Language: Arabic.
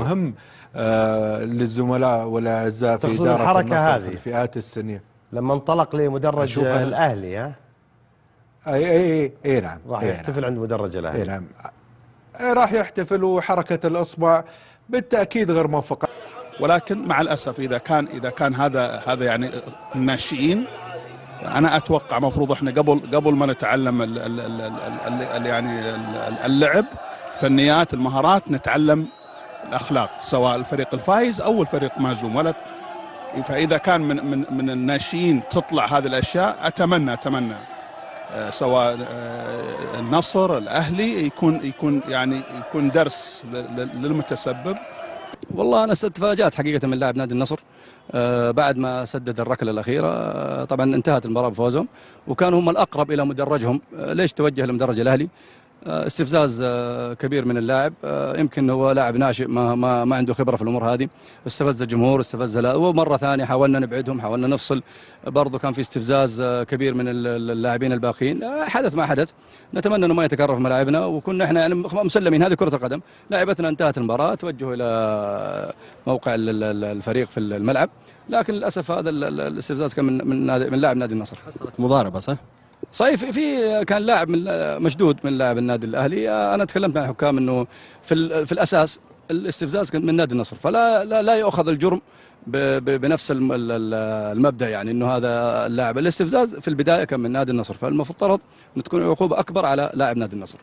مهم للزملاء والاعزاء في تقصد إدارة الحركة النصر هذه في الفئات السنية لما انطلق لمدرج الأهلي؟ ها اي نعم، راح يحتفل عند مدرج الأهلي. اي نعم، راح يحتفل. وحركة الإصبع بالتأكيد غير موفقة، ولكن مع الأسف إذا كان هذا يعني الناشئين، أنا أتوقع مفروض إحنا قبل ما نتعلم يعني اللعب، فنيات المهارات، نتعلم الأخلاق، سواء الفريق الفائز أو الفريق مهزوم. ولا فإذا كان من الناشئين تطلع هذه الأشياء، أتمنى سواء النصر الأهلي يكون درس للمتسبب. والله أنا تفاجأت حقيقة من لاعب نادي النصر بعد ما سدد الركلة الأخيرة. طبعا انتهت المباراة بفوزهم، وكانوا هم الأقرب إلى مدرجهم. ليش توجه لمدرج الأهلي؟ استفزاز كبير من اللاعب. يمكن هو لاعب ناشئ ما عنده خبرة في الأمور هذه. استفز الجمهور، ومرة ثانية حاولنا نبعدهم، حاولنا نفصل، برضو كان في استفزاز كبير من اللاعبين الباقيين. حدث ما حدث، نتمنى أنه ما يتكرر في ملاعبنا. وكنا احنا يعني مسلمين، هذه كرة القدم. لاعبتنا انتهت المباراة، توجهوا إلى موقع الفريق في الملعب، لكن للأسف هذا الاستفزاز كان من لاعب نادي النصر. حصلت مضاربة صح؟ صحيح، في كان لاعب مشدود من لاعب النادي الاهلي. انا تكلمت مع الحكام انه في الاساس الاستفزاز كان من نادي النصر، فلا لا يؤخذ الجرم بنفس المبدا، يعني انه هذا اللاعب الاستفزاز في البدايه كان من نادي النصر، فالمفترض ان تكون عقوبه اكبر على لاعب نادي النصر.